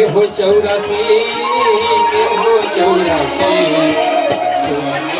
हो चौरासी के हो चौरासी हो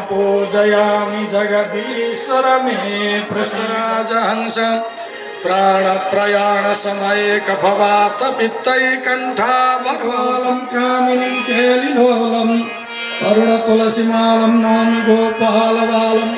पूजयामि जगदीश्वर मे प्रसराजहंस प्राण प्रयाण समये कफवात पित्तै कंठावरोलं कामिनीं केलिलोलं तरुण तुलसीमालं नौमि गोपालबालं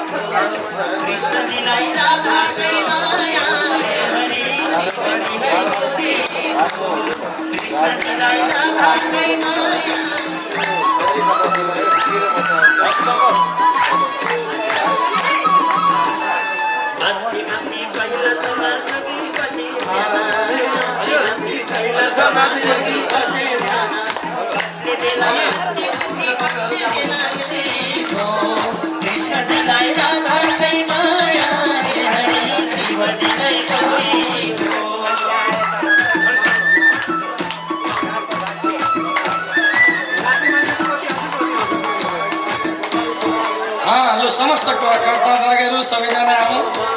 कृष्ण दिलाई राधा माया हरे शिव कृष्ण दिलाई राधा माया अति अति कैलाश जगी बसे समाज जगी बसे बसने देना बसने देना कृष्ण दिलाई राधा माया हरे शिव दिलाई हेलो समस्त कर्ता वर्गहरू सबैजना आउँ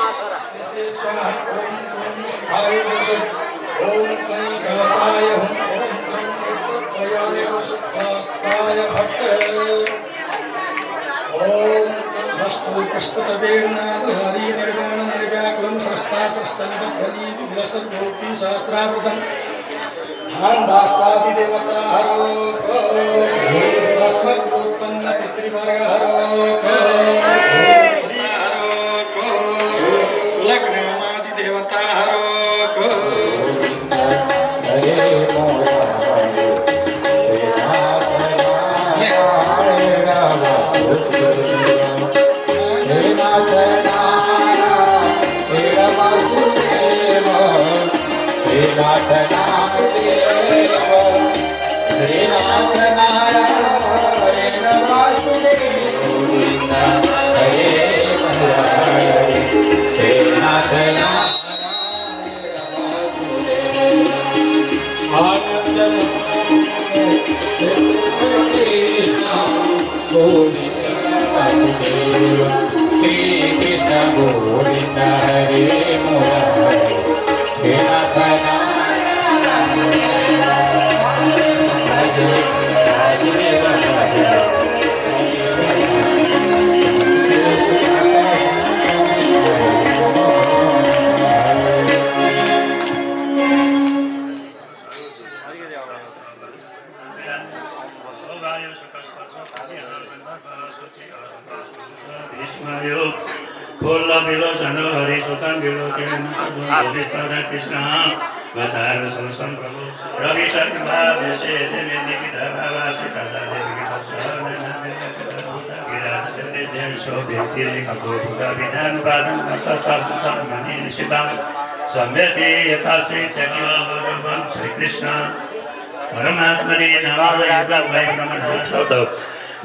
प्रस्तुतवेणनादधारी निर्वाण निर्व्याकुलं स्रष्टा स्रष्टनिबद्धली विलसद्गोपी सहस्रावृतं धान्दास्तादिदेवता हरो अस्मद्गोत्पन्न पितृवर्ग हरो परमात्मने नमः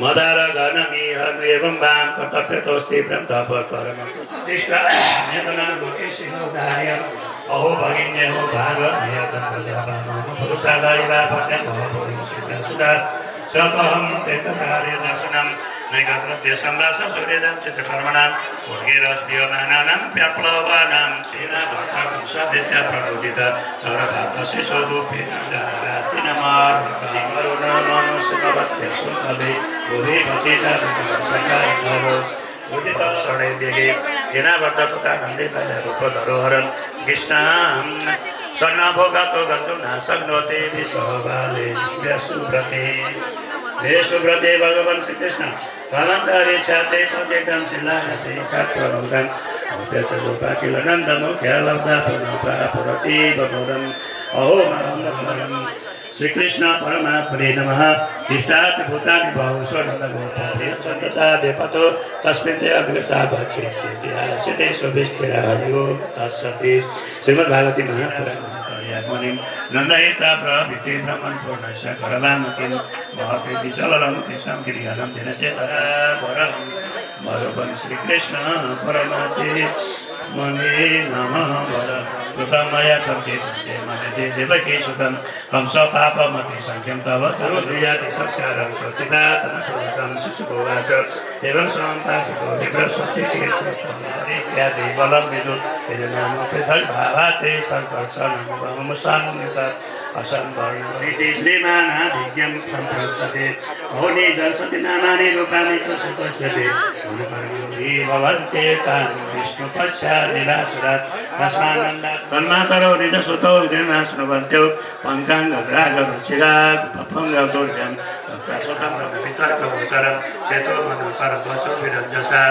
मदार गणमी एवं वाम कर्तव्यतोस्ति प्रतिष्ठा अहो भगिन्य हो भागवत स्वहम कार्य दर्शनम नैकद्रव्य संवास सूर्यदम चित्रकर्मणाम उर्गिरस्व्यमानानां प्यप्लवानां सेना भक्तविद्या प्रबोधित सर्वभातस्य स्वरूपेण राशिनमार वरुणमनुष्यवत्य सुखदे भुवि भतिता सकायितरो उदित शरणे देवी जेनावर्त सता नन्दे पल्य रूप धरोहरन् कृष्णं स्वर्णभोगातो गन्तुं न शक्नोति विश्वबाले सुव्रते भगवान् श्रीकृष्ण कालान्तरे छाते पदेकं शिलासे कात्वरुदं उपेतरूपाखिलनन्दमुख्य लब्धा पुनः बभुरम् अहो महामन्दं श्रीकृष्ण परमात्मने नमः इष्टानि भूतानि बहुस्वनन्दगोपादेशतता व्यपतो तस्मिन् ते अग्रसाभक्षेत्यासिते सुभिष्टिरायो तस्सति श्रीमद्भागवती महापुराणे नन्दयिता प्रभृति ब्रह्मण पूर्णस्य करवामकिं महत्वेति चलनं कृष्णं गिरिहनं तेन चेतसा वरं मरुपन् श्रीकृष्ण परमात्मे मने नमः वर कृतमया सन्ति मने देवकी सुतं कंस पापमति संख्यं तव सर्वद्रियाति संस्कारं स्वतिदातनपूर्वकं शिशुभुवाच एवं सम्पादितो विप्रस्वस्ति इत्यादि बलं विदुः नाम पृथक् भावाते संकर्षणं संयुत असंवर्णस्मृति श्रीमानाभिज्ञं सम्प्रस्तते मौनि जलसति नामानि रूपाणि च सुपश्यते मनपर्योगी भवन्ते तान् विष्णुपश्चादिरासुरात् तस्मानन्दात् तन्मातरौ निजसुतौ निर्मा शृण्वन्त्यो पङ्काङ्गरागरुचिरात् पफङ्गदुर्गं तत्रासुतं ब्रह्मवितर्कगोचरं चेतो मनोकरत्वचो विरञ्जसा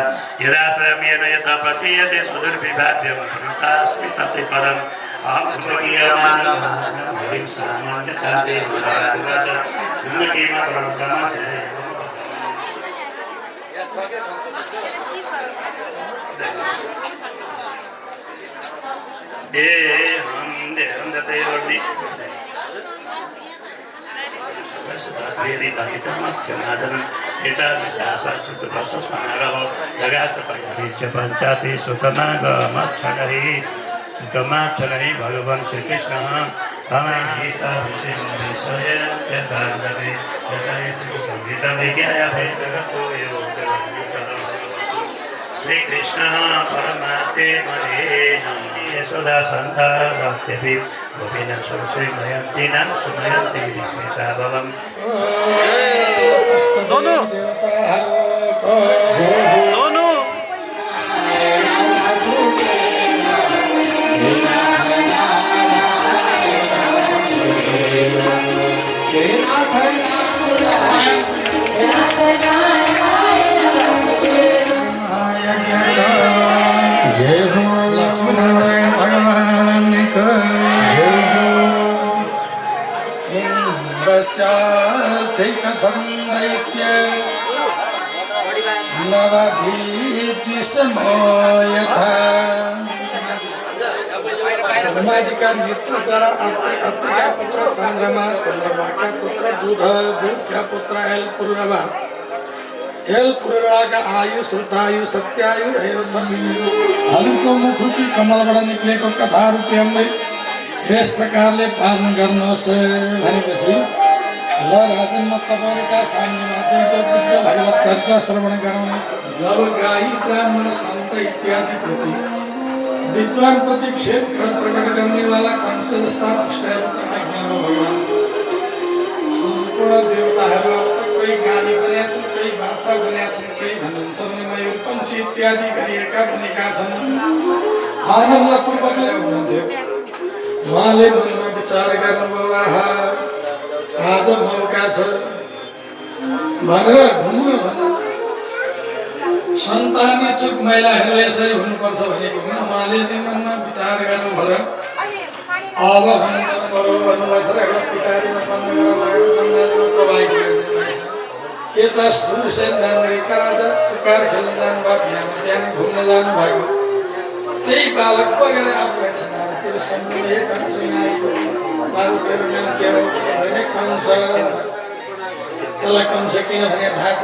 यदाश्रयमेन यथा प्रतीयते सुदुर्विभाव्यमस्मि तते पदम् अहं पंचाति सुतमागमक्षणहि सुतमाक्षणहि भगवान् श्रीकृष्ण तमाहिता श्रीकृष्ण परमात्मे मने यशोदा सन्ता दस्तेपि गोपिना सुमयन्ति न सुमयन्ति विस्मिता भवम् सोनू जय हो लक्ष्मीनारायण भगवान का जय हो इंद्रस्यार्थे कथं दैत्य नवाधीति समो यथा ब्रह्माजीका नेत्रद्वारा अत्रि का पुत्र चन्द्रमा, चन्द्रमाका पुत्र बुध, बुधका पुत्र एल पुरुरवा, एल पुरुरवाका आयु श्रुतायु सत्यायु रह्यो भालुको मुख रूपी कमलबाट निक्लेको कथा रूपी अमृत यस प्रकारले पालन गर्नुहोस् भनेपछि ल राजन म तपाईँहरूका सामनेमा दुईको बुद्ध भगवत चर्चा श्रवण गराउनेछु। जब गाई ब्राह्मण सन्त इत्यादि प्रति विद्वान प्रति खेद प्रकट गर्नेवाला कंस जस्ता पुष्टहरूको आज्ञामा भगवान सम्पूर्ण देवताहरू कोही गाली बनेका छन्, कोही बाछा बनेका छन्, कोही भन्नुहुन्छ भने मयूर पंक्षी इत्यादि गरिएका भनेका छन्। आनन्दपूर्वकले हुनुहुन्थ्यो। उहाँले मनमा विचार गर्नुभयो आहा आज मौका छ भनेर घुम्नु भन्नु सन्तानी चुक महिलाहरू यसरी हुनुपर्छ भनेको उहाँले चाहिँ मनमा विचार गर्नुभयो। अब भन्नुभयो भन्नुभएछ र एउटा पिटारीमा बन्द गरेर लगेर जङ्गलमा प्रवाहित गरिदिनु। यता सुरसेन नागरिकका राजा शिकार खेल्न जानुभयो, बिहान बिहान घुम्न जानुभएको त्यही बालक बगेर आफू त्यो सम्झे बाबु तेरो नाम के हो भने कंस। त्यसलाई कंस किन भने थाहा छ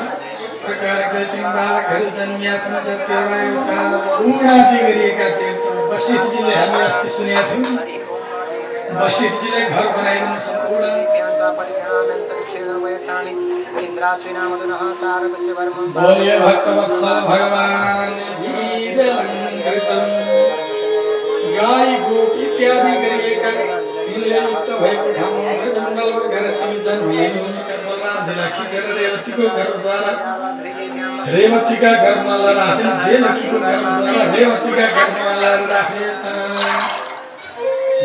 प्रकारका चाहिँ बालकहरू जन्मिया छन् जतिवटा एउटा उन्नति गरिएका थिए। वशिष्ठजीले हामी अस्ति सुनेका थियौँ वशिष्ठजीले घर बनाइदिनु सम्पूर्ण बोलिए भक्तवत्सल भगवान वीरलङ्कृतम्। गाई गोप इत्यादि गरिएका तिनले युक्त भएको ठाउँमा मण्डलको घर तिमी जन्मिनु। बलरामजीलाई खिचेर रेवतीको गर्भद्वारा रेवतीका गर्भमा राख्छन्, देवकीको गर्भद्वारा रेवतीका गर्भमा राखे।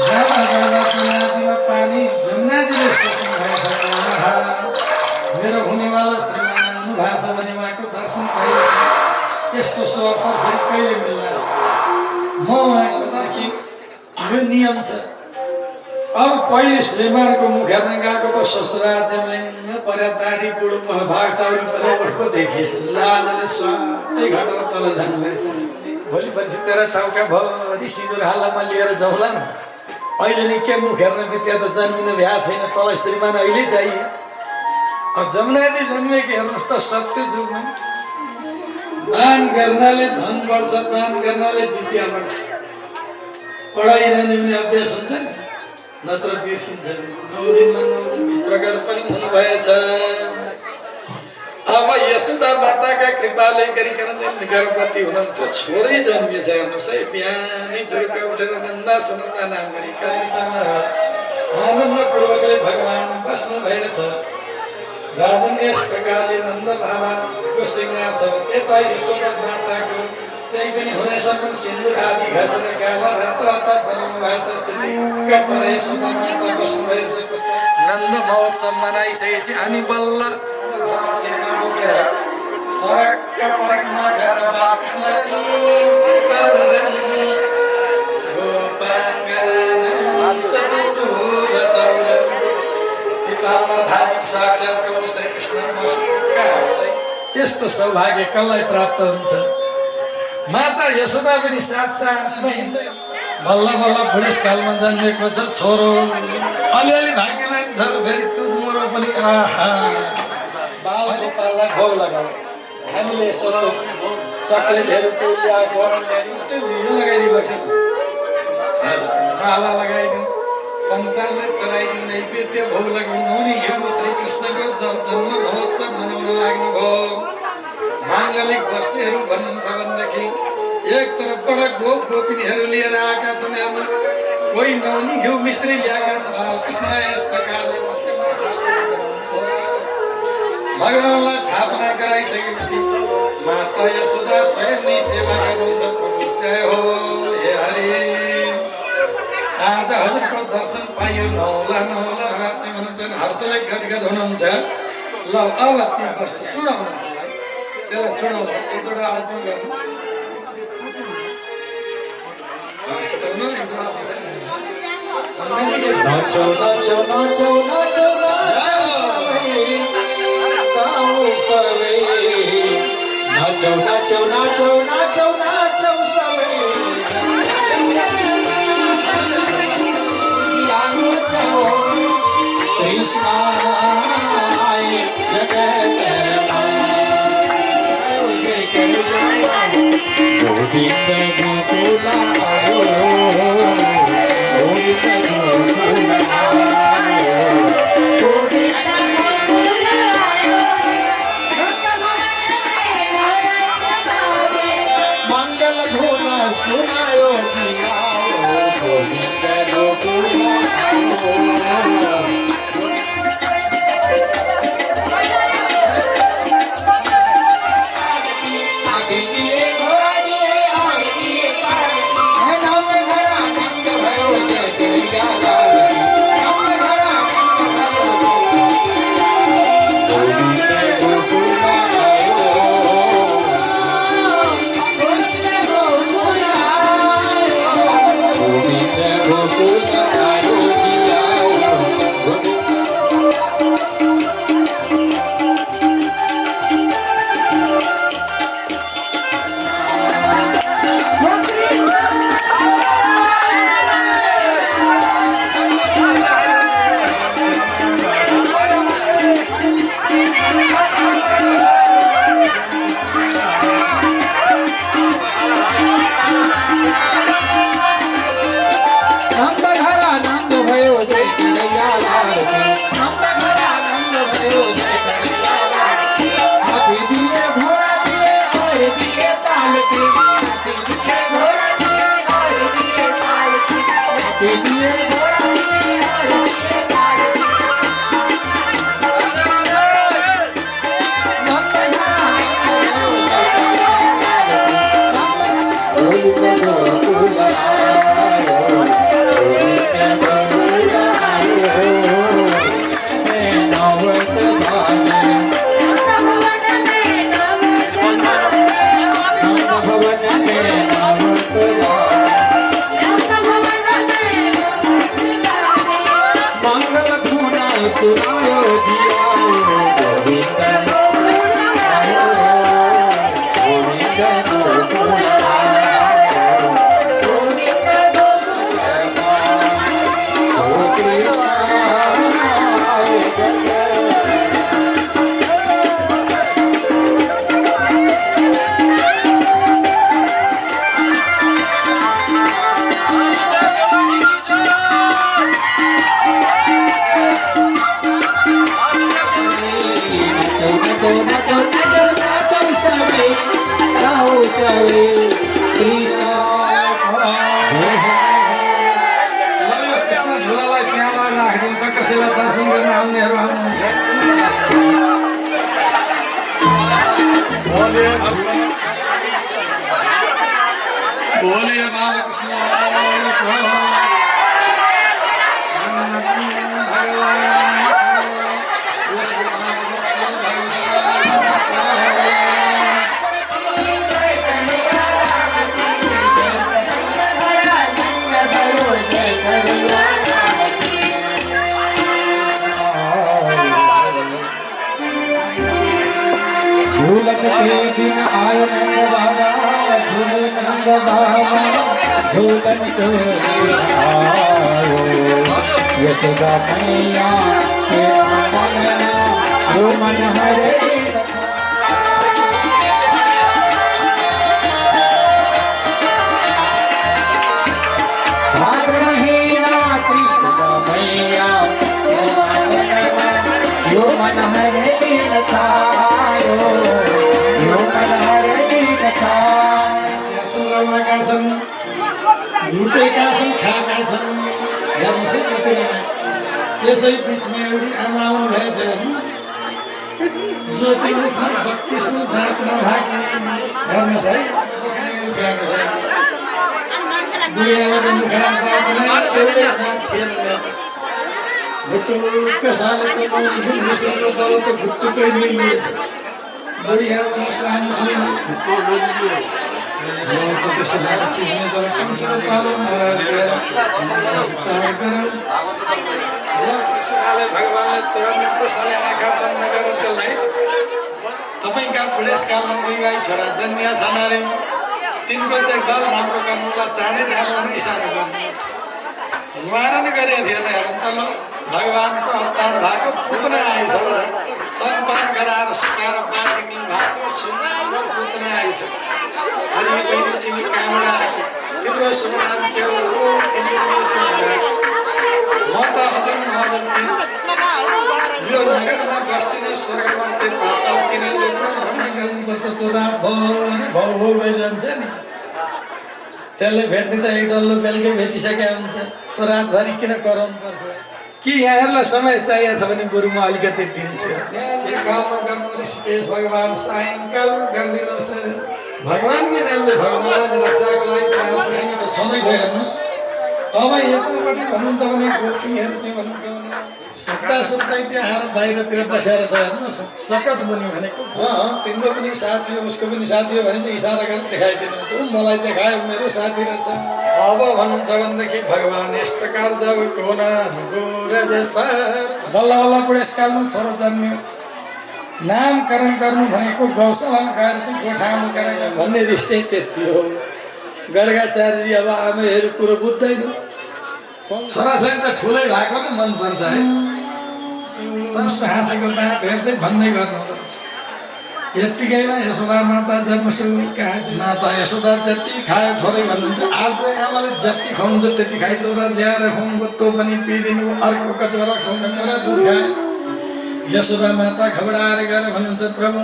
जाँदा जाँदा जमुनाजीमा पानी जमुनाजीले सोच्नु भएछ मेरो हुनेवाला श्रीमान आउनु भएको छ भने उहाँको दर्शन पाइन्छ। यस्तो सुअवसर फेरि कहिले मिल्ला। म उहाँको दर्शन यो नियम छ। अब पहिले श्रीमानको मुख हेर्न गएको त ससुराज्यले पर्या दाढी बुढो भाग चाउरी परे उठ्को देखिएछ। लाजले स्वाटै घटेर तल जानुभएछ। भोलि पर्सि तेरा टाउका भरि सिँदुर हाल्लामा लिएर जाउँला न। अहिले नि के मुख हेर्न कि त्यहाँ त जन्मिनु भ्या छैन, तँलाई श्रीमान अहिले चाहिए। जमुनाजी जन्मेको हेर्नुहोस् त सत्य जुगमा दान गर्नाले धन बढ्छ, दान गर्नाले विद्या बढ्छ। पढाइ रहने भने अभ्यास हुन्छ नि, नत्र बिर्सिन्छ। 9 दिनमा 9 प्रकट पनि हुनुभएछ। अब यशोदा माताका कृपाले गरिकन गर्भवती हुनुहुन्छ, छोरै जन्मिएछ। हेर्नुहोस् है बिहानै झुरुक्क उठेर नन्दा सुनन्दा नाम गरेका आनन्दपूर्वकले भगवान बस्नु भएछ। राजन यस प्रकारले नन्द बाबाको श्रृङ्गार छ। यता यशोदा माताको त्यही पनि हुनेसम्म सिन्दुर आदि घसेर गाला रातो रातो बनाउनु भएको छ। चिटिक्क परे यशोदा माता बस्नु भएछ। नन्द महोत्सव मनाइसकेपछि अनि बल्ल शिरमा बोकेर सरक्क परिक्रमा गरेर बालकृष्णलाई साक्षात् प्रभु श्री कृष्ण यस्तो सौभाग्य कसलाई प्राप्त हुन्छ। माता यशोदा पनि साथसाथमै बल्ल बल्ल बुढेसकालमा जन्मेको छ छोरो। अलिअलि भाग्यमान छ फेरि त्यो मोरो पनि आहा बाल गोपाललाई भोग लगाऊ। हामीले यसो चक्लेटहरू ल्याएको लगाइदिनुपर्छ, माला लगाइदिउँ, पञ्चामृत चढाइदिउँ, नैवेद्य भोग लगाउनु नि। घिउ श्री कृष्णको जन्म महोत्सव मनाउन लाग्नुभयो। माङ्गलिक वस्तुहरू भन्नुहुन्छ भनेदेखि एक तर्फबाट गोप गोपिनीहरू लिएर आएका छन्। हेर्नुहोस् कोही नौनी घिउ मिश्री ल्याएका छन्। कृष्ण यस प्रकारले भगवानलाई थापना गराइसकेपछि माता यशोदा स्वयं नै सेवा गर्नुहुन्छ। प्रभु जय हो हे हरि। आज हजुरको दर्शन पाइयो नहोला नहोला राज्य हुनुहुन्छ, हर्षले गदगद हुनुहुन्छ। ल अब ती वस्तु चुडाउनु त्यसलाई चुडाउनु एक दुईवटा अर्पण गर्नु। नाचो नाचो नाचो नाचो नाचो नाचौ नाचौ नाचौ नाचौ नाचौ सबै नाचौ कृष्ण आए जगत गोविंद गोकुल आयो गोविंद गोकुल आयो गोविंद गोकुल आयो मंगल धुन सुनायो जियाओ गोविंद गोकुल आयो कसैलाई दर्शन गर्न आउनेहरू आउनुहुन्छ भोले बालकृष्ण झूलन के दिन आयो नंद बाबा झूल नंद बाबा झूलन के दिन आयो यशोदा मैया के मन जो मन हरे भाद्र महीना कृष्ण मैया जो मन हरे दिन खायो जो मन हरे दिन खायो छन् लुटेका छन् खाएका छन् हेर्नुहोस् है कति त्यसै बिचमा एउटी आमा आउनु भएको थियो जो चाहिँ मुखमा 32 दाँत नभएकी हेर्नुहोस् है बुढी आमाको मुखमा दाँत नै एउटै दाँत थिएन घुट्टुक्क साले त मौनी मिश्रको तल त घुट्टुक्कै मिलिएछ बुढी आमा सानो छु त्यसो भएर कमसेकम पालो भगवान्ले तुरन्त साले आँखा बन्द गरेर त्यसलाई तपाईँका बुढेसकालमा दुई भाइ छोरा जन्मिया छन् अरे तिनको देखभाल राम्रो गर्नुलाई चाँडै जानु भने इसारा गर्नु वारण गरेको थिएन हेर्नु त ल भगवानको अवतार भएको पुतना आएछ तनपान गराएर सुकाएर बार निक्लिनु भएको थियो सुन्दर पुतना आएछ अनि बहिनी तिमी कहाँबाट आएको तिम्रो शुभ नाम के हो तिम्रो म त हजुर यो नगरमा बस्दिनँ स्वर्गमा त्यो पाताल किन भ्रमण गर्नुपर्छ त्यो रातभरि भाउ भाउ गरिरहन्छ नि त्यसले भेट्ने त एक डल्लो बेलुकै भेटिसकेका हुन्छ त्यो रातभरि किन कराउनु पर्छ कि यहाँहरूलाई समय चाहिएको छ भने बरु म अलिकति दिन्छु कालमा गर्नु ऋषिकेश भगवान् सायङ्कालमा गरिदिनुहोस् भगवान्कै नामले भगवान्लाई रक्षाको लागि प्रार्थना त छँदैछ हेर्नुहोस् अब यतापट्टि भन्नुहुन्छ भने गोत्रीहरू चाहिँ भन्नुहुन्छ भने सट्टा सट्टै त्यहाँ बाहिरतिर बसेर छ हेर्नुहोस् सकट मुनि भनेको तिम्रो पनि साथी हो उसको पनि साथी हो भने चाहिँ इसारा गरेर देखाइदिनुहुन्छ मलाई देखायो मेरो साथी रहेछ अब भन्नुहुन्छ भनेदेखि भगवान् यस प्रकार जब कोना बल्ल बल्ल बुढेसकालमा छोरो जन्मियो नामकरण गर्नु भनेको गौशालामा गएर चाहिँ गोठामा गएर भन्ने रिस चाहिँ त्यति हो गर्गाचार्यजी अब आमाहरू कुरो बुझ्दैन छोराछोरी त ठुलै भएको त मनपर्छ है उसको हाँसेको दाँत हेर्दै भन्दै गर्नु यत्तिकैमा यशोदा माता जन्मसु न त यशोदा जति खायो थोरै भन्नुहुन्छ आज आमाले जति खुवाउँछ त्यति खाइ छोरा ल्याएर खुवाउँ तँ पनि पिइदिनु अर्को कचौरा खुवाउँ कचौरा दुध खायो यशोदा माता घबडाएर गएर भन्नुहुन्छ प्रभु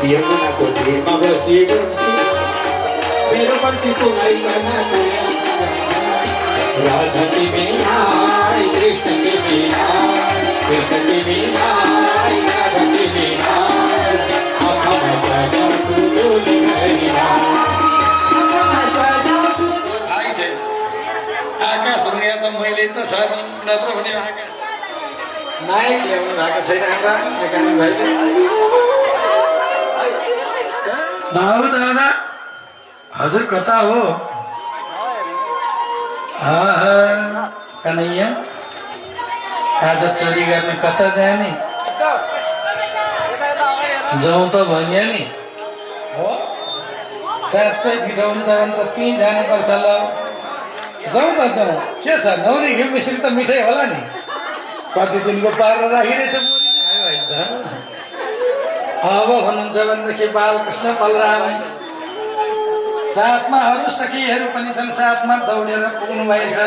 यमुनाको तीरमा बसी मेरो पनि सुनाइ गर्न राधा तिमी आई कृष्ण तिमी आई कृष्ण तिमी आई राधा तिमी आई आँखामा सजाउँछु डोली भरिया आकाश हुने त मैले त छ नि नत्र भने आकाश नायक ल्याउनु भएको छैन हाम्रा मेकानिक भाइले बाबु दादा हजुर कता हो कन्हैया आज चोरी गर्ने कता जाने जाउँ त भनिया नि हो साँच्चै मिठो हुन्छ भने त त्यहीँ जानुपर्छ ल जाउँ त जाउँ के छ नौनी घिउ मिश्री त मिठै होला नि कति दिनको पारेर राखिरहेछ अब भन्नुहुन्छ भनेदेखि बालकृष्ण बलराम साथमा अरू सखीहरू पनि छन् साथमा दौडेर पुग्नु भएछ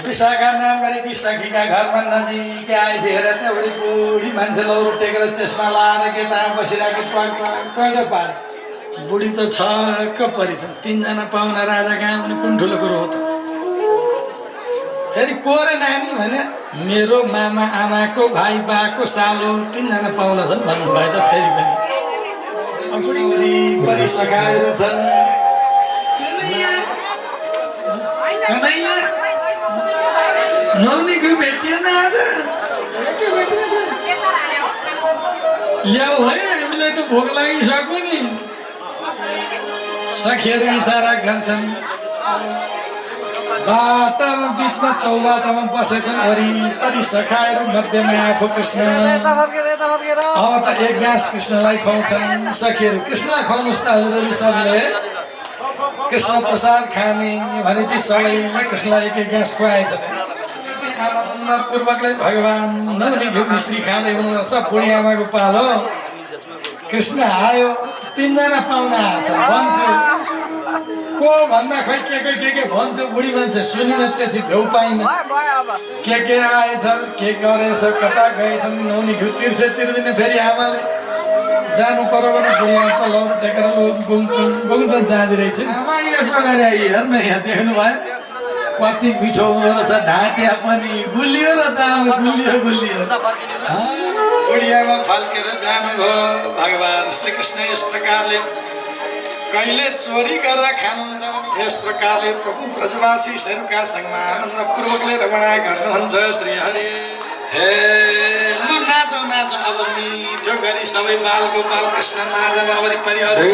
विशाखा नाम गरेकी सखीका घरमा नजिकै आएछ हेर त्यहाँबाट बुढी मान्छे लौरो टेकेर चस्मा लाएर केटा बसिरहेको टोटो पारे बुढी त छक्क परिछन् तीनजना पाहुना राजा कहाँ हुने कुन ठुलो कुरो हो त फेरि को रे नानी भने मेरो मामा आमाको भाइ बाको सालो तीनजना पाहुना छन् भन्नुभएछ फेरि पनि वरिपरि सखाहरू छन् नौनीको भेटिएन आज ल्याऊ है हामीलाई त भोक लागिसक्यो नि सखीहरू इसारा गर्छन् बाटामा बिचमा चौबाटामा बसेछन् वरिपरि सखाहरू मध्यमा आफू कृष्ण अब त एक गाँस कृष्णलाई खुवाउँछन् सखीहरू कृष्णलाई खुवाउनुहोस् त हजुरहरू सबले कृष्ण प्रसाद खाने भने चाहिँ सबैले कृष्णलाई एक एक गाँस खुवाएछन् पूर्वकले भगवान् नौनी घिउ मिश्री खाँदै हुनुपर्छ बुढी आमाको पालो कृष्ण आयो तीनजना पाहुना आएछ भन्थ्यो को भन्दा खै के भन्थ्यो बुढी मान्छे सुनिन त्यसै घाउ पाइन के आएछ के गरेछ कता गएछन् नौनी घिउ तिर्छ तिर्दिने फेरि आमाले जानु पर्यो भने बुढिया लौरो टेकेर गुङ्चन जाँदो रहेछ आमा यसो गरे हेर्नु यहाँ देख्नु भयो कति मिठो हुँदो रहेछ ढाँटिया पनि गुलियो र जामा गुलियो बुढियामा फल्केर जानुभयो भगवान् श्रीकृष्ण यस प्रकारले कहिले चोरी गरेर खानुहुन्छ भने यस प्रकारले प्रभु ब्रजवासी शेरुका सङ्गमा आनन्दपूर्वकले रमणा गर्नुहुन्छ श्री हरि हे लु नाचौ अब मिठो गरी सबै बालगोपाल कृष्ण माझमा वरिपरिहरू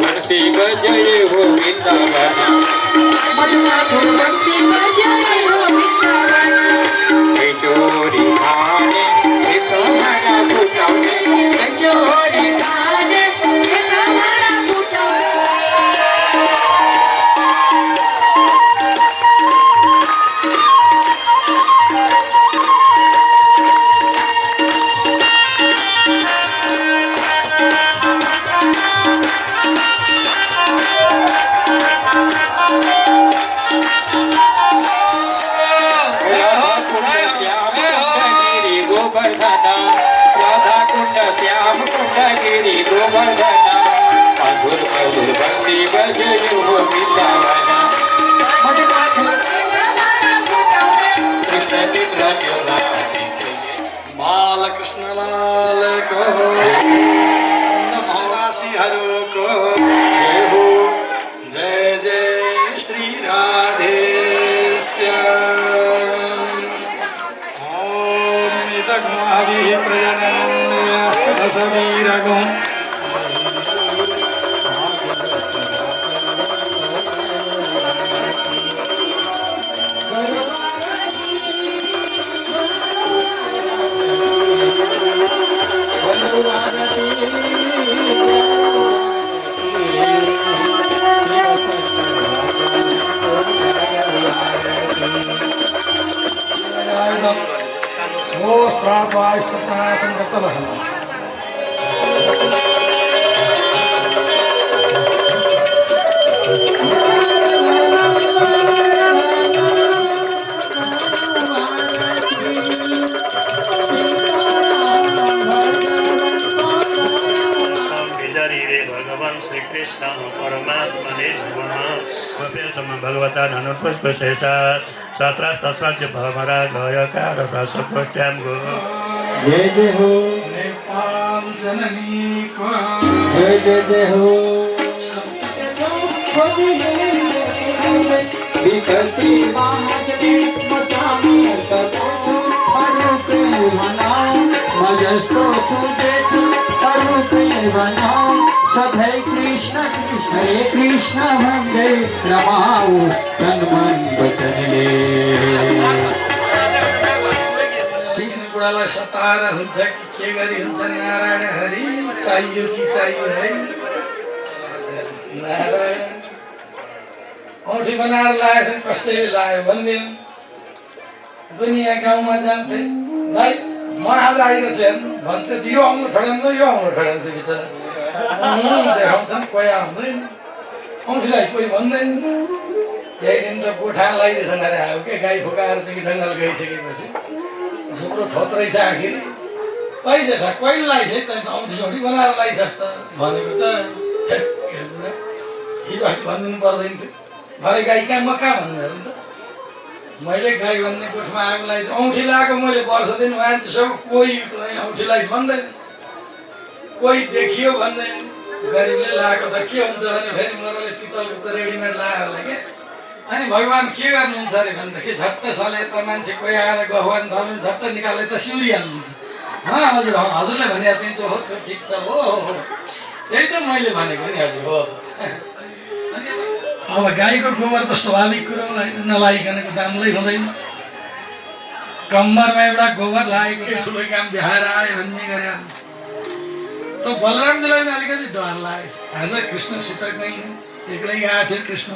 बंसी बजाए हो वृंदावन मधुर बंसी बजाए हो वृंदावन चोरी खाने एक हमारा फुटाने चोरी खाने एक हमारा राधा कुंड श्याम कुंड गिरी गोवर्धना मधुर मधुर बंसी बजाए हो वृंदावन कृष्ण चित्र बालकृष्ण लाल को नमवासीहरूको जय हो जय जय श्री राधे श्याम प्रजननन्दसवीरगुं श्रीकृष्ण परमात्मने नमः भगवता ननुपुष्प शेषा सत्रास्तस्राज्य भमरा गयकार रसकोट्याम गो जय जय हो नेपाल जननी को जय जय जय हो विकल्पी महाजनी मसामी तपसु अरुके बनाओ मजस्तो छुदेछु अरुके बनाओ सधै कृष्ण कृष्ण हे कृष्ण भन्दै रमाऊ तन मन वचनले कृष्ण बुढालाई सताएर हुन्छ कि के गरी हुन्छ नारायण हरि चाहियो कि चाहियो है नारायण औँठी बनाएर लाएछन् कसैले लायो भन्दैन दुनियाँ गाउँमा जान्थे भाइ म आज आइरहेको छु हेर्नु भन्थे यो आउनु ठड्याउँछ यो आउनु ठड्याउँछ बिचरा देखाउँछन् कोही आउँदैन औँठीलाई कोही भन्दैन यही दिन त गोठा लगाइदिएछन् अरे आयो के गाई फुकाएर चाहिँ जङ्गल गइसकेपछि थुप्रो थोत्रै छ आखिर कहिले छ कहिले लगाइछ त औँठी सौठी बनाएर लगाइछस् त भनेको त हिजो अस्ति भनिदिनु पर्दैन थियो भरे गाई कहाँ म कहाँ भन्दैन त मैले गाई भन्ने गोठमा आएको लगाइ औँठी लगाएको मैले वर्ष दिन मान्छे सब कोही औँठी लगाइस भन्दैन कोही देखियो भन्दैन गरिबले लगाएको त के हुन्छ भने फेरि मरले पितलको त रेडिमेड लगायो होला के अनि भगवान् के गर्नुहुन्छ अरे भनेदेखि झट्ट सले त मान्छे कोही आएर गहवान थाल्नु झट्ट निकाले त सिउरिहाल्नुहुन्छ हजुर हजुरले भने दिन्छु हो त्यो ठिक छ हो त्यही त मैले भनेको नि हजुर हो अब गाईको गोबर त स्वाभाविक कुरो होइन नलागिकनको दामलै हुँदैन कम्मरमा एउटा गोबर लागेको के ठुलो काम देखाएर आयो भन्ने गरे त बलरामजीलाई पनि अलिकति डर लागेको छ आज कृष्णसित गइन् एक्लै गएको थियो कृष्ण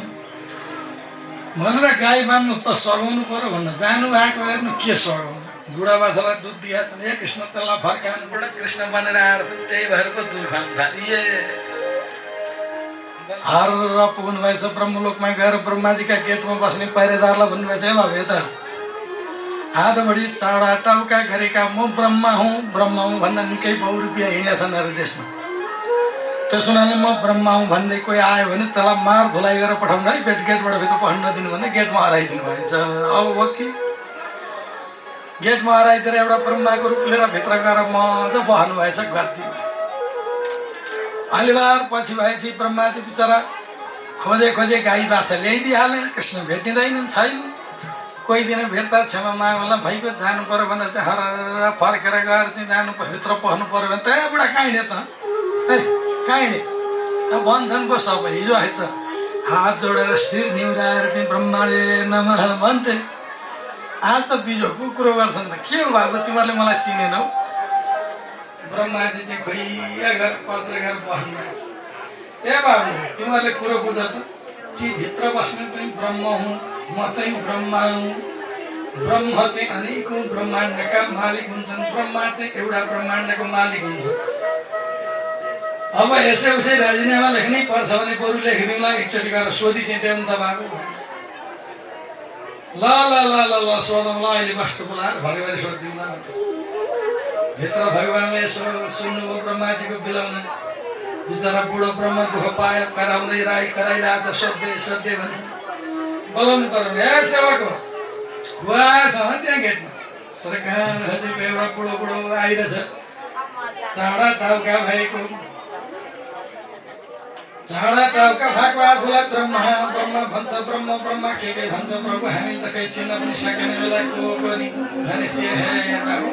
भनेर गाई बान्नु त सघाउनु पऱ्यो भन्न जानुभएको हेर्नु के सघाउनु बुढा बाछालाई दुध दिएको छ ए कृष्ण त्यसलाई फर्काउनु पऱ्यो कृष्ण बनेर आएर त्यही भएर पो दुध खानु थाले हर पुग्नु भएछ ब्रह्मलोकमा गएर ब्रह्माजीका गेटमा बस्ने पहिरेदारलाई भन्नुभएछ ए बाबु यता आजभरि चाडा टाउका गरेका म ब्रह्मा हुँ भन्न निकै बहुरूपियाँ हिँडेका छन् अरे देशमा त्यसो हुनाले म ब्रह्मा हुँ भन्दै कोही आयो भने त्यसलाई मार धुलाइ गरेर पठाउनु है गेटबाट भित्र पढ्न नदिनु भने गेटमा हराइदिनु भएछ अब हो कि गेटमा हराइदिएर एउटा ब्रह्माको रूप लिएर भित्र गएर मजा बस्नु भएछ गद्दीमा अलिबार पछि भएपछि ब्रह्माजी बिचरा खोजे गाई बाछा ल्याइदिइहाले कृष्ण भेटिँदैनन् छैन कोही दिन भेट्दा क्षमा मागला भइगयो जानु पऱ्यो भने चाहिँ हर फर्केर गएर चाहिँ जानु भित्र पस्नु पऱ्यो भने त्यहाँ बुढा कहीँ त है कहीँ भन्छन् पो सबै हिजो है त हात जोडेर शिर निहुराएर चाहिँ ब्रह्माले नमः भन्थे आज त बिजोको कुरो गर्छन् त के हो भएको तिमीहरूले मलाई चिनेनौ ब्रह्माजी चाहिँ खोइया गरेर पत्रकार बस्नुभएको छ ए बाबु तिमीहरूले कुरो बुझ त ती भित्र बस्ने चाहिँ ब्रह्म हुँ म चाहिँ ब्रह्मा हुँ ब्रह्म चाहिँ अनेकौँ ब्रह्माण्डका मालिक हुन्छन् ब्रह्मा चाहिँ एउटा ब्रह्माण्डको मालिक हुन्छ अब यसै उसै राजीनामा लेख्नै पर्छ भने बरु लेखिदिउँला एकचोटि गरेर सोधी चाहिँ देऊ त बाबु ल ल ल ल ल सोधौँ ल अहिले वस्तु बोलाएर भरिभरि सोधिदिउँला भनेपछि भित्र भगवान्ले यसो सुन्नुभयो ब्रह्माजीको बिलाउन बिचरा बुढो ब्रह्म दुःख पायो कराउँदै कराइरहेछ सोध्दै भन्छ बोलाउनु पर्यो ए सेवाको खुवा छ त्यहाँ गेटमा सरकार हजुरको एउटा बुढो आइरहेछ चाडा टाउका भएको आफूलाई ब्रह्मा भन्छ ब्रह्मा के भन्छ प्रभु हामी त खै चिन्न पनि सकेन बेला को पनि भनेपछि हे बाबु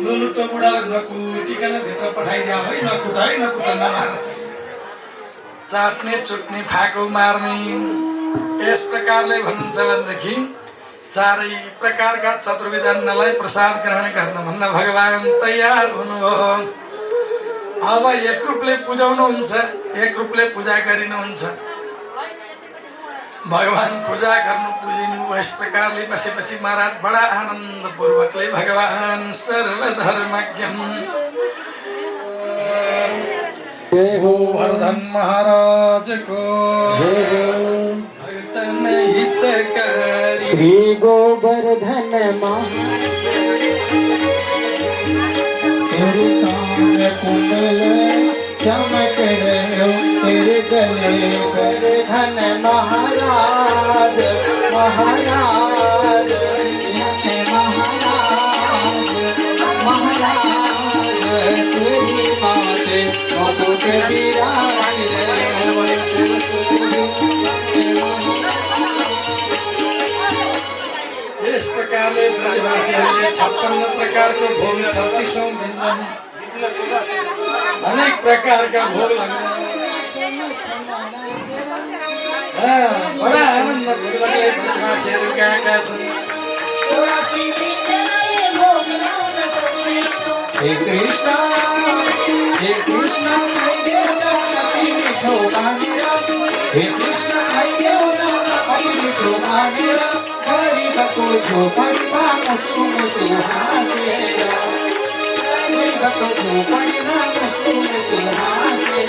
लुलु त बुढालाई नकुटिकन भित्र पठाइदियो है नकुट नमार चाट्ने चुट्ने फाको मार्ने यस प्रकारले भन्नुहुन्छ भनेदेखि चारै प्रकारका चतुर्विधानलाई प्रसाद ग्रहण गर्न भन्न भगवान् तयार हुनुभयो अब एक रूपले पुजाउनुहुन्छ एक रूपले पूजा गरिनुहुन्छ भगवान् पूजा गर्नु पुजिनु यस प्रकारले बसेपछि महाराज बडा आनन्दपूर्वकले भगवान् सर्वधर्मज्ञम जय हो वर्धन महाराज को श्री गोवर्धन तेरे कान कुंडल चमक रहे तेरे गले पर धन महाराज तेरी माते मुकुट इस प्रकारले ब्रजवासीहरूले 56 प्रकारको भोग 36औं व्यञ्जन अनेक प्रकारका भोग बडा आनन्दपूर्वकले ब्रजवासीहरू गाएका छन् हे कृष्ण हे कृष्ण हे कृष्ण को झोपड़ी मस्तुम सुहासेरा को झोपड़ी मस्तुम सुहासेरा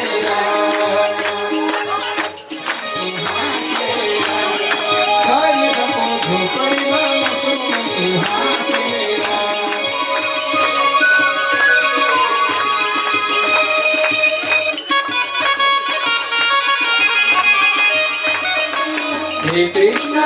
झोपड़ी मस्तुम सुहासेरा हे कृष्ण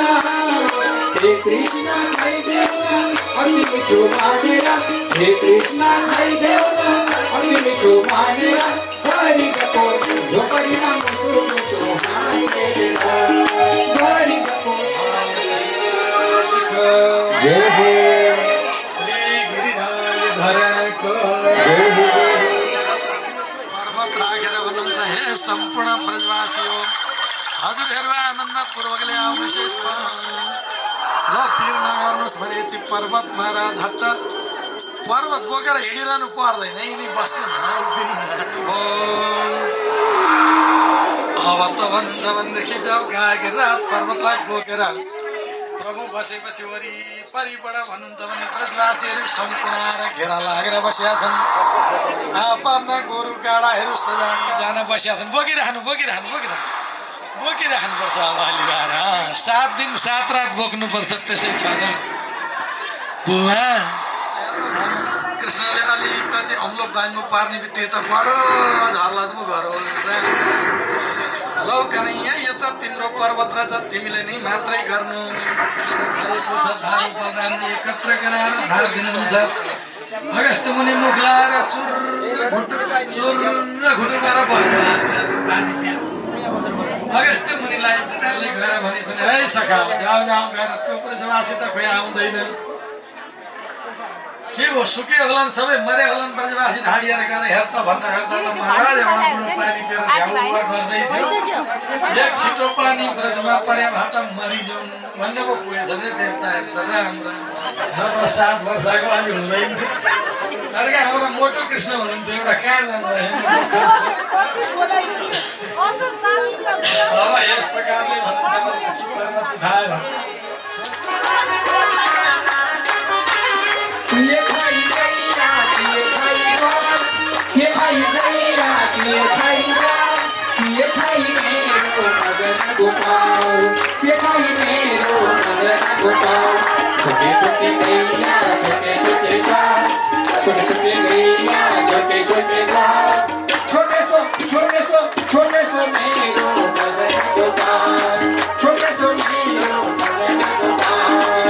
हे कृष्ण हरि देवता अति मिठो मानेर हे कृष्ण हरि देवता अंगी मिठू मानेरा घरी गपोर झोपडीला मुसू मुसू हासेरा घरी गपोर जय हो श्री गिरिराज धरको जय हो पर्वत राखेर भन्नुहुन्छ हे सम्पूर्ण ब्रजवासी हो हजुरहरू आनन्दपूर्वकले आउनुहोस् यसमा ल पिर नगर्नुहोस् भनेपछि पर्वत महाराज हट्ट पर्वत बोकेर हिँडिरहनु पर्दैन यिनी बस्नु अब त भन्छ भनेदेखि जाऊ गिरिराज पर्वतलाई बोकेर प्रभु बसेपछि वरिपरिबाट भन्नुहुन्छ भने ब्रजवासीहरू सम्पूर्ण आएर घेरा लागेर बसेका छन् आफ्ना गोरु गाडाहरू सजाएर जान बसेका छन् बोकिराख्नुपर्छ अब अलि भएर 7 दिन 7 रात बोक्नुपर्छ त्यसै छ र बुवा कृष्णले अलिकति अम्लो बाङ्गो पार्ने बित्तिकै त बडो झर्ला पो घर हो लौ कन्हैया यो त तिम्रो पर्वत रहेछ तिमीले नै मात्रै गर्नु एकत्र गराएर धार दिनुहुन्छ अगस्त मुनि मुख लाएर चुर घुटुबाट भन्नु अगस्त मुनिलाई गएर भनेछन् है सखा जाऊ गएर त्यो ब्रजवासी त खोइ आउँदैन के हो सुके होलान् सबै मरे होलान् ब्रजवासी ढाडिएर गएर हेर्दा हेर्दा महाराज एउटा बुढो पानी पिएर घाउ गर्दै थियो एक छिटो पानी ब्रजमा परे भात मरिजाउँ भन्ने पो पुगेछ रे देवताहरू राम्रो 7 वर्षको अलि हुँदैन अर्का एउटा मोटो कृष्ण हुनुहुन्थ्यो एउटा कहाँ जानुभयो अब यस प्रकारले ये खाई गैया ये खाई मेरो मदन गोपाल ये खाई मेरो मदन गोपाल छोटे छोटे गैया छोटे छोटे गाल छोटे छोटे गैया छोटे छोटे गाल छोटे सो मेरो मदन गोपाल छोटे सो मेरो मदन गोपाल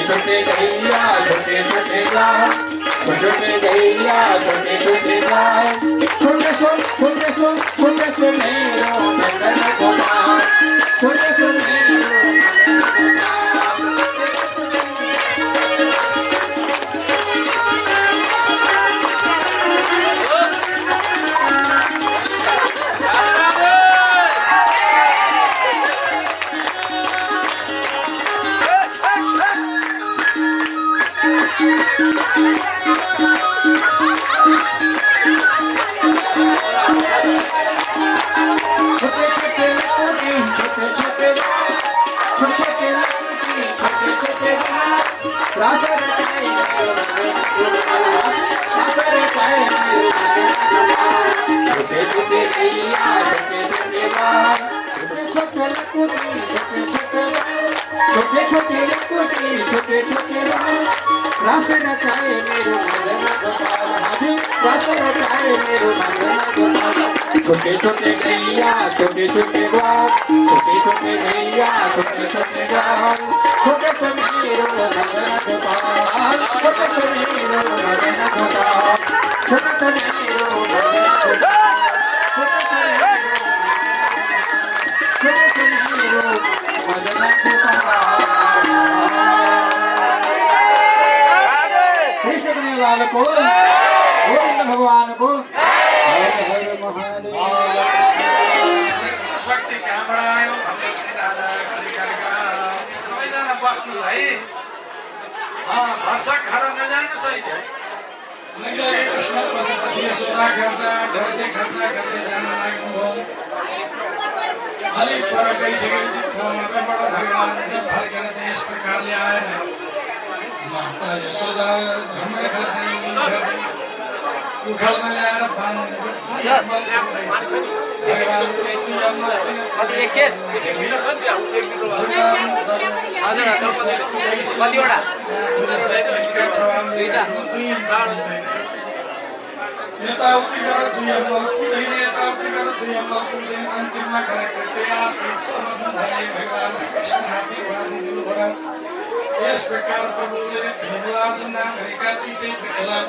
छोटे गैया छोटे छोटे गाल छोटे गैया छोटे छोटे गाल छोटे सो मेरो मदन गोपाल छोटे सो मेरो छोटे छोटे गैया छोटे छोटे गाल छोटे छोटे गैया छोटे छोटे गाल छोटे से मेरो मदन गोपाल छोटे से मेरो मदन गोपाल छोटे से मेरो मदन गोपाल छोटे से मेरो मदन बस्नुहोस् है। भर्सक घर नजानुहोस् है। लगे कृष्ण पछि पछि यशोदा गर्दा गर्दै जान लाग्नुभयो। अलिक पर गइसकेपछि फर्केबाट भगवान चाहिँ फर्केर चाहिँ यस प्रकारले आएर माता यशोदा घरमा गर्दै उखालमा ल्याएर बाँधेको यताउति गरेर 2 अम्बल पुग्दैन, यताउति गरेर 2 अम्बल पुग्दैन। अन्तिममा गरेको प्रयासले सबभन्दा भगवान कृष्ण हाती बाँधिदिनुभयो। यस प्रकार प्रभुले हिमलार्जुन नामका दुईटै वृक्षलाई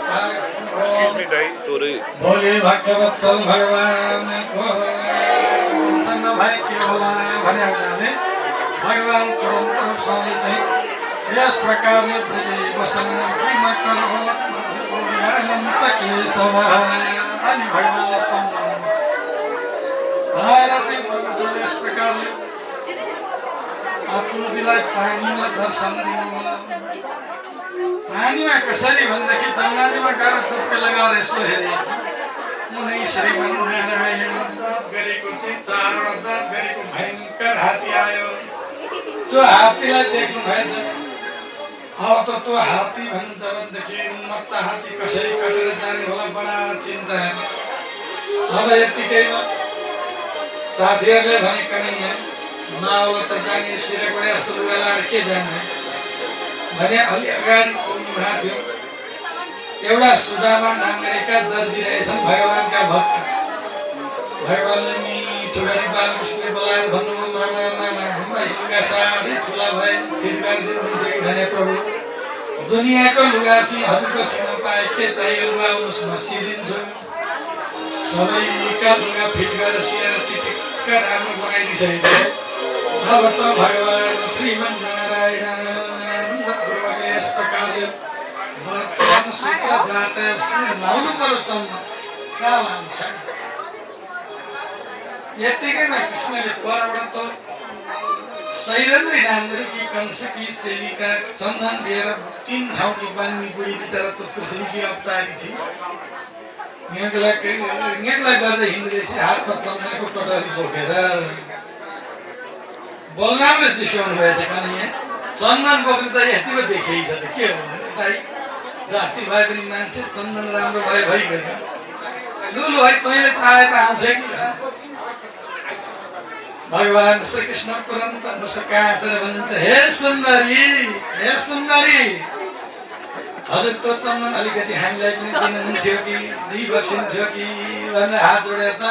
भोले भक्तवत्सल भगवानको नभए के होला भने हुनाले भगवान तुरन्त रूपसँगले चाहिँ यस प्रकारले ब्रजे वसन अनि भगवानले सम्मान आएर चाहिँ प्रभुजीले यस प्रकारले आफूजीलाई पानीमा दर्शन दिनुभयो। पानीमा कसरी भन्दाखेरि जङ्गाजीमा गएर टुप्पे लगाएर यसो हेरे कुनै श्रीमन्नारायण गरेको चाहिँ 4 दाँत गरेको भयङ्कर हात्ती आयो। त्यो हात्तीलाई देख्नु भएछ। अब त त्यो हात्ती भन्छ भनेदेखि उन्मत्त हात्ती कसरी कटेर जाने होला, बडा चिन्ता हेर्नुहोस्। अब यत्तिकैमा साथीहरूले भनेको यहाँ माओ त जाने सिरेकोडे जस्तो लुगा लगाएर के जाने भने अलि अगाडि पुग्नुभएको थियो। एउटा सुदामा नागरिका दर्जी रहेछन् भगवानका भक्त। भगवानले मिठो गरी बालकृष्णले बोलाएर भन्नुभयो, मामा मामा हाम्रा लुगा साह्रै ठुला भए फेरि गरिदिनुहुन्छ भने प्रभु दुनियाँको लुगासी हजुरको सीमा पाए के चाहियो लुगा आउनुहोस् म सिदिन्छु। सबैका लुगा फिट गरेर सिएर चिटिक्क राम्रो बनाइदिइसकेको थियो। अब त भगवान श्रीमन्नारायण यस प्रकारले वर्तमान सूत्र जाता लाउनु पर्यो चम्म कहाँ लान्छ। यत्तिकैमा कृष्णले परबाट त सैरन्द्री नान्द्रीकी कंसकी सेविका चन्दन दिएर 3 ठाउँकी बाङ्गी बुढी बिचरा त पृथ्वीकी अवतारी थिए। यहाँलाई गर्दै हिँड्दैछ हातमा चन्दनको कटोरी बोकेर। बलरामले चिस्याउनु भएछ कारण यहाँ चन्दन बोक्नु त यति पो देखिएको छ त के हो दाइ जाति भए पनि मान्छे चन्दन राम्रो भए भइगयो। लुलु है तैँले चाहे त आउँछ कि भगवान श्रीकृष्ण तुरन्त मुस्का हाँसेर भन्छ, हे सुन्दरी हजुर त्यो चन्दन अलिकति हामीलाई पनि दिनुहुन्थ्यो कि दिइबक्सिन्थ्यो कि भनेर हात जोडेर त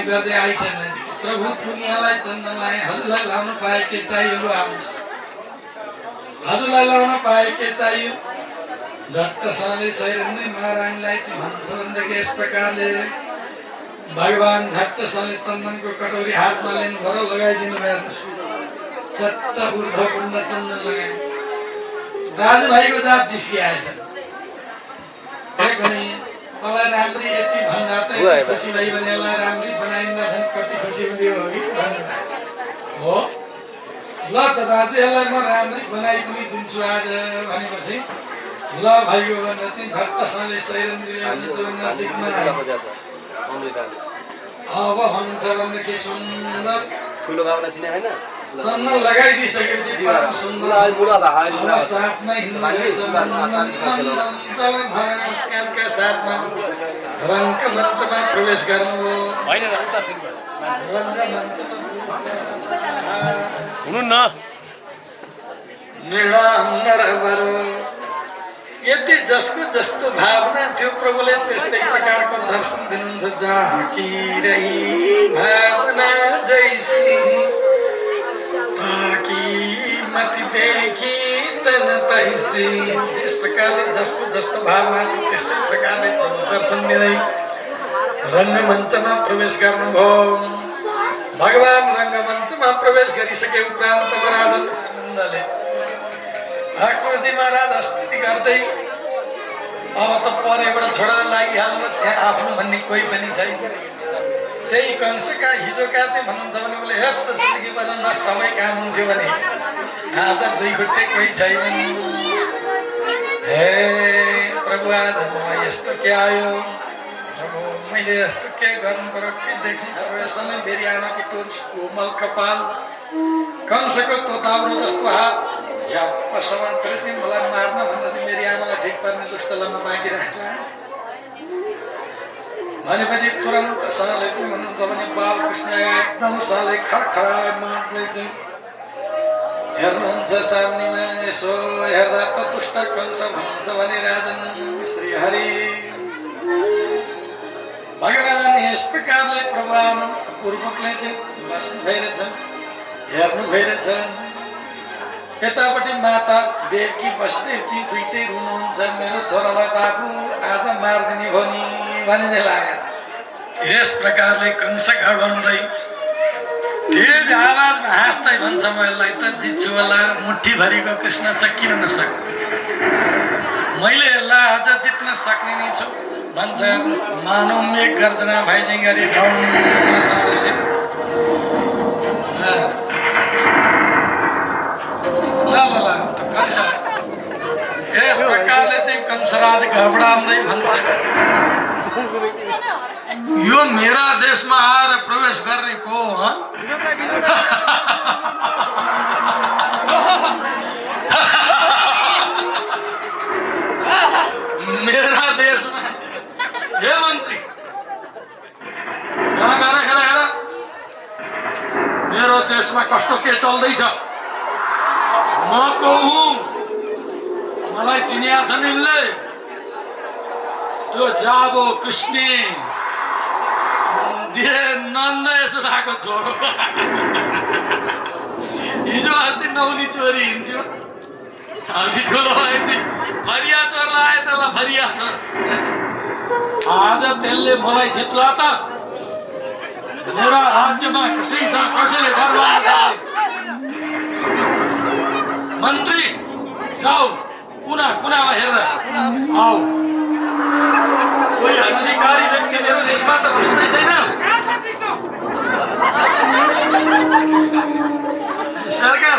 गर्दै आइछन्। प्रभु दुनियाँलाई चन्दनलाई हजुरलाई लाउन पाए के चाहियो लु आउनुहोस्। हजुरलाई लाउन पाए के चाहियो। झट्टसँगले सैरन्द्री महारानीलाई चाहिँ भन्छ भनेदेखि यस प्रकारले भगवान झट्टसँगले चन्दनको कटोरी हातमा लिनुभयो र लगाइदिनु भयो। चट्ट ऊर्ध्वकुण्ड चन्दन लगाए। दाजुभाइको जात जिस्किआएछ। मलाई राम्री यति भन्दा त खुसी भइ भने यसलाई राम्री बनाइन्दा झन् कति खुसी हुने हो कि भन्नुभएको हो। ल त दाजु यसलाई म राम्री बनाइ पनि दिन्छु आज भनेपछि ल भाइयो भनेर चाहिँ झट्टसँगले सैरन्द्रीले नजिकमा अब भन्नुहुन्छ भनेदेखि सुन्दर ठुलो बाबुलाई चिने होइन चन्दन लगाइदिइसकेपछि परम सुन्दर साथमा हिँड्नुका साथमा रङ्गमञ्चमा प्रवेश गर्नुभयो। यदि जसको जस्तो भावना थियो प्रभुले त्यस्तै प्रकारको दर्शन दिनुहुन्छ। जाकी रही भावना जैसी ताकि मति देखी तन तैसी। जिस प्रकारले जसको जस्तो भावना थियो त्यस्तै प्रकारले प्रभु दर्शन दिँदै रङ्गमञ्चमा प्रवेश गर्नुभयो। भगवान रङ्गमञ्चमा प्रवेश गरिसके उपरान्त राजा नन्दले ठाकुरजी महाराज स्तुति गर्दै अब त परेबाट छोडेर लागिहाल्नु त्यहाँ आफ्नो भन्ने कोही पनि छैन। त्यही कंसका हिजोका चाहिँ भन्नुहुन्छ भने उसले यस्तो जिन्दगी बजाउँदा सबै काम हुन्थ्यो भने आज दुई खुट्टे कोही छैन। हे प्रभु आज मलाई यस्तो के आयो, प्रभु मैले यस्तो के गर्नु पर्यो, के देख्नु पर्यो। यसमै मेरी आमाको त्यो कोमल कपाल, कंसको त्यो दाउरो जस्तो हात झ्याप्प समातेर चाहिँ मलाई मार्न भन्दा चाहिँ मेरी आमालाई ठिक पार्ने दुष्टलामा बाँकी राख्छ भनेपछि तुरन्त साँले चाहिँ भन्नुहुन्छ भने बालकृष्ण एकदम साँले खरखरा माटले चाहिँ हेर्नुहुन्छ सामनेमा। यसो हेर्दा त दुष्ट कंस भन्नुहुन्छ भने राजन श्रीहरि भगवान यस प्रकारले प्रभाव पूर्वकले चाहिँ बस्नु भइरहेछ, हेर्नु भइरहेछ। यतापट्टि माता देवकी बस्दै चाहिँ दुइटै रुनुहुन्छ, मेरो छोरालाई बाबु आज मारिदिने भयो नि भन्ने लागेको छ। यस प्रकारले कंस घडाउँदै तेज आवाजमा हाँस्दै भन्छ म यसलाई त जित्छु होला, मुठीभरिको कृष्ण छ किन नसक्नु, मैले यसलाई आज जित्न सक्ने नै छु भन्छ। मानव मेघ गर्जना भाइजी गरी ढाउनसँगले यस प्रकारले चाहिँ कंसराज घबडाउँदै भन्छ यो मेरा देशमा आएर प्रवेश गर्ने को हो? मेरा देशमा हे मन्त्री हेर मेरो देशमा कस्तो के चल्दैछ म को हुँ मलाई चिनिया छन् यिनले। त्यो जाबो कृष्ण नन्द यशोदाको छोरो हिजो अस्ति नौनी छोरी हिँड्थ्यो, हामी ठुलो भएथ्यो फरिया चोर लाए त्यसलाई फरिया चोर। आज त्यसले मलाई जित्ला त मेरा राज्यमा कसैले गर्दैन। मन्त्री जाऊ कुनामा हेरेर आऊ, कोही अनधिकारी व्यक्ति मेरो देशमा त बस्दैन। सरकार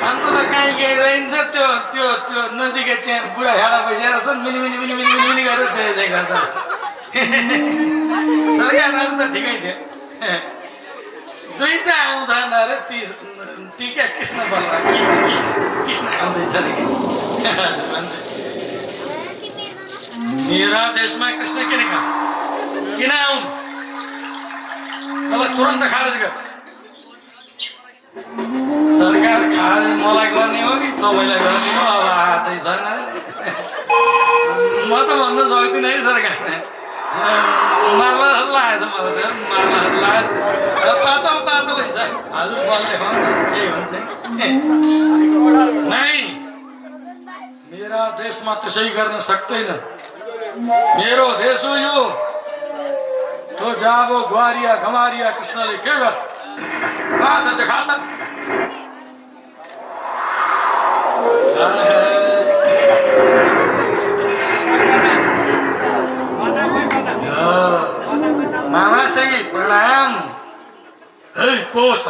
अन्त त कहीँ केही रहन्छ त्यो त्यो त्यो नजिकै त्यहाँ बुढा हेडा बसेर छ मिनी गरेर त्यही गर्छ। सरकारहरू त ठिकै थियो, दुईटा आउँदैन अरे ती क्या कृष्ण बल्ल कृष्ण आउँदैछ अरे मेरा देशमा कृष्ण किन आउनु, त्यसलाई तुरन्त खारेज गर। सरकार खारेज मलाई गर्ने हो कि तपाईँलाई गर्ने हो? अब हातै छैन म त भन्न सक्दिनँ है। सरकारले मार्ला लागेछ मलाई त मार्ला लाग्यो पातलो छ हजुर बलले के हुन्छ नै मेरा देशमा त्यसै गर्न सक्दैन। मेरो देश हो यो। तो जाबो ग्वारिया गमारिया कृष्णले के गर्छ कहाँ छ देखा त। मामा श्री प्रणाम। पोस्ट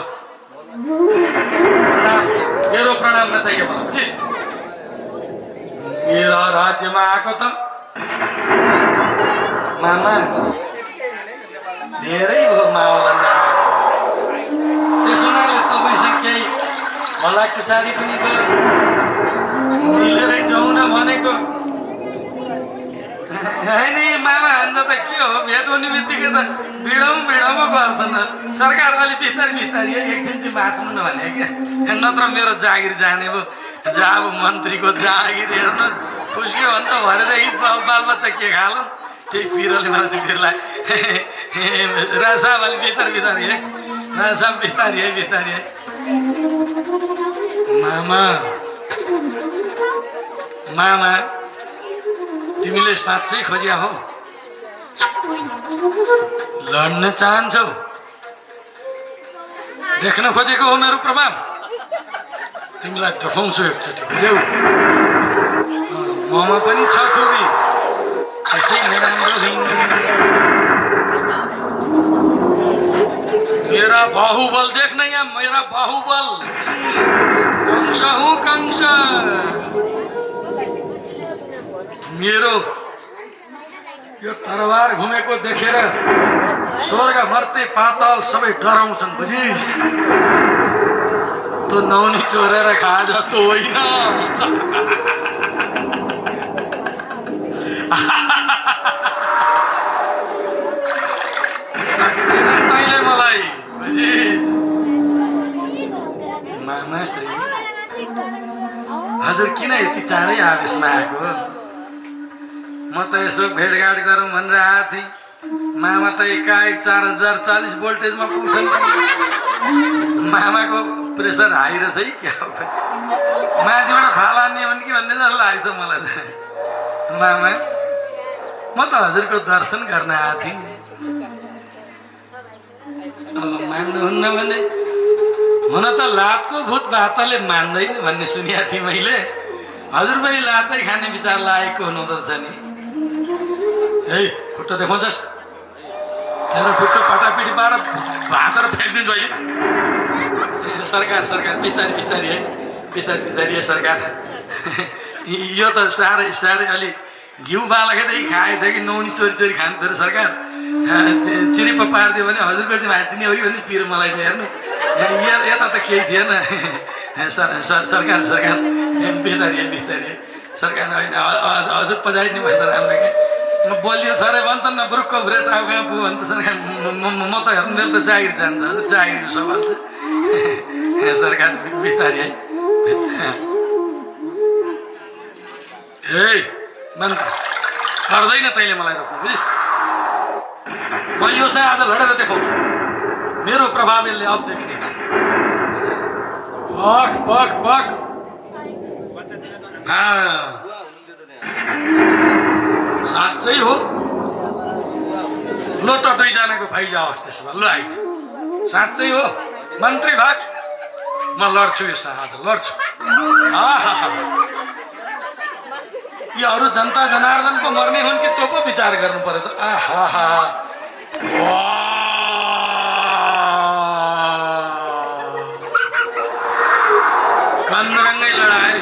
प्रणाम मेरो प्रणाम नचाहिए मलाई बुझिस्। मेरा राज्यमा आएको त मामा धेरै हो मावला त्यसो हुनाले तपाईँसँग केही भला कुसारी पनि मिलेरै जाउँ न भनेको होइन। मामा अन्त त के हो भेट हुने बित्तिकै त भिडौँ गर्दैन। सरकार अलि बिस्तारै एकछिन चाहिँ बाँच्नु न भने क्या नत्र मेरो जागिर जाने भयो। अब मन्त्रीको जागिर हेर्नु खुसी हो भने त भरेर बालबच्चा के खालो त्यही पिरोले मलाई चाहिँ बिर्ला रासाब अलि बिस्तारै रासाब बिस्तारै मामा तिमीले साँच्चै खोजिया हो लड्न चाहन्छौ देख्न खोजेको हो मेरो प्रभाव तिमीलाई देखाउँछु एकचोटि बुझ्यौ। ममा पनि छ खुबी त्यसै राम्रो मेरा बाहुबल देख्न यहाँ मेरा बाहुबल कंस हूँ कंस मेरो यो तरबार घुमेको देखेर स्वर्ग मर्ते पाताल सबै डराउँछन् बुझिस् तो नौनी चोरेर खा जस्तो होइन सक्दैनस् तैँले मलाई बुझिस् मानश्री हजुर किन यति चाँडै आवेशमा आएको म त यसो भेटघाट गरौँ भनेर आएको थिएँ मामा त एकाएक 4040 भोल्टेजमा पुग्छन् मामाको प्रेसर हाई रहेछ है क्या माथिबाट फालान्ने भने कि भन्ने जस्तो लाग्छ मलाई त मामा म त हजुरको दर्शन गर्न आएको थिएँ अब मान्नुहुन्न भने हुन त लातको भूत भातले मान्दैन भन्ने सुनेको थिएँ मैले हजुर पनि लातै खाने विचार लागेको हुनुहुँदो रहेछ नि ए खुट्टा देखाउँछस् तेरो खुट्टा पटापिटी पाएर भाँचेर फ्याँकिदिन्छु अहिले सरकार सरकार बिस्तारै बिस्तारै है बिस्तारै बिस्तारै सरकार यो त साह्रै साह्रै अलि घिउ बालखेतै खाएछ कि नौनी चोरी चोरी खानु पऱ्यो सरकार चिरिप्प पारिदियो भने हजुरको चाहिँ भाँचिने हो कि भने पिरो मलाई चाहिँ हेर्नु यता त केही थिएन सरकार सरकार बिस्तारै बिस्तारै सरकार होइन हजुर पजाइदिनु भयो त राम्रो क्या म बलियो सरै भन्छन् न ब्रुक्क भुरे टाउ कहाँ पुग्यो भने त सरकार म त हेर्नु मेरो त जागिर जान्छ हजुर जागिरको सवाल छ सरकार बिस्तारै है ए मन पर्दैन तैँले मलाई रोक्नु बुझिस् म यो चाहिँ आज लडेर देखाउँछु मेरो प्रभाव यसले अब देखिनेछ बक बक बक साँच्चै हो ल त दुईजनाको भाइ जाओस् त्यसो भए ल आइज साँच्चै हो मन्त्री भाग म लड्छु यसमा आज लड्छु यी अरू जनता जनार्दन पो मर्ने हुन् कि तँ पो विचार गर्नु पर्यो त आहा कन्दरङ्गै लडाए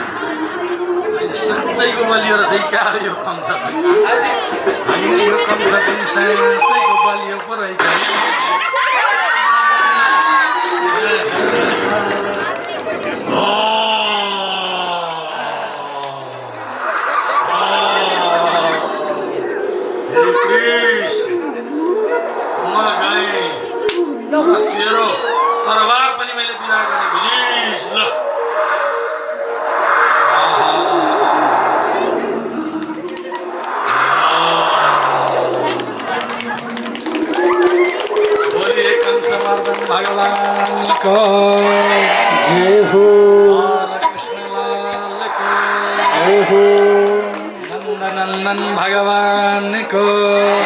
साँच्चैको बलियो रहेछ क्या यो कंस होइन यो कंस पनि साँच्चैको बलियो पो रहेछ तेरो तरबार पनि मैले बिदा गरेँ बुझिस् ल बोलिए कंसमर्दन भगवान को जय हो कृष्ण लाल को जय हो नंदनंदन भगवान को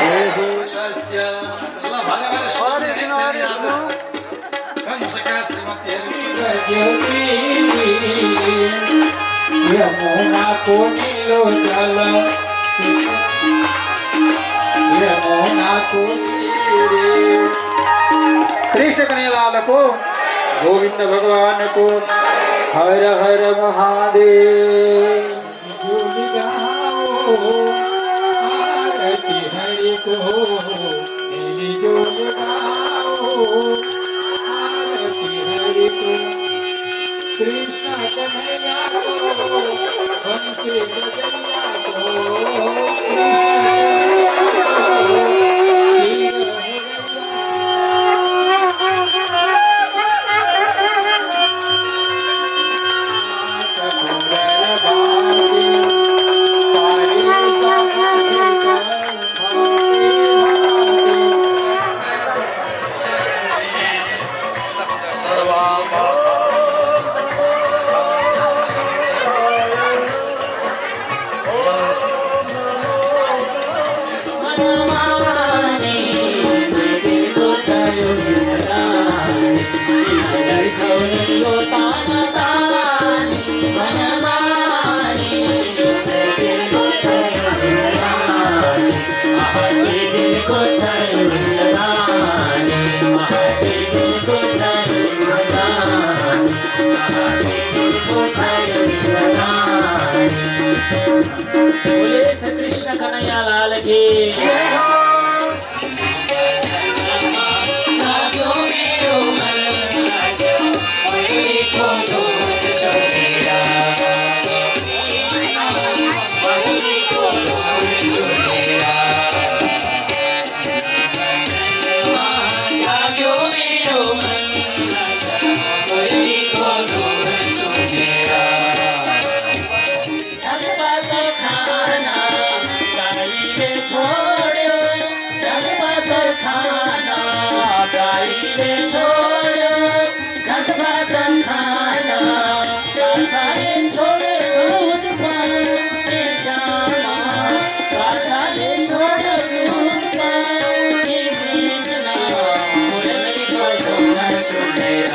जय हो सस्य यमुना को नीलो जल यमुना को कृष्ण कन्हैयालाल को गोविंद भगवान को हर हर महादेव आरती हरि को मिली जोड़ गाओ आरती हरि को कृष्ण कन्हैया को बंसी बजैया को सुनेर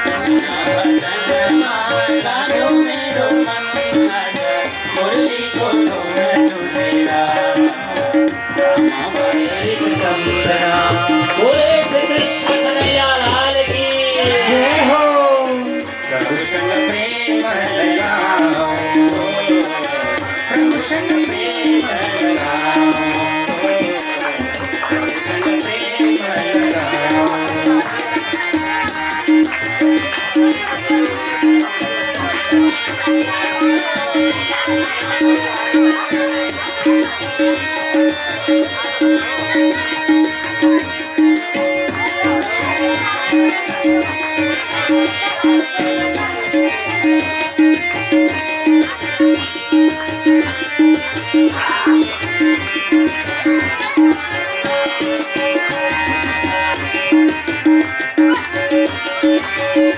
कृष्ण भजनमा लाग्यो मेरो मन आज मुरलीको धुन सुनेर सामा भएछ सम्झना। बोले श्री कृष्ण कन्हैया लाल की जय हो। प्रभुसँग प्रेम लगाओ, प्रभुसँग प्रेम लगाओ, प्रभुसँग प्रेम लगाओ।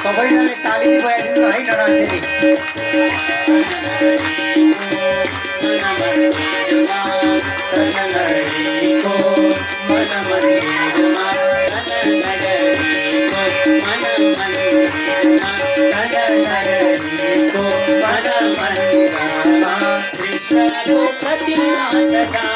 सबैजनाले ताली बजाइदिनु है नराजेरी। कृष्ण को प्रतिमा सजा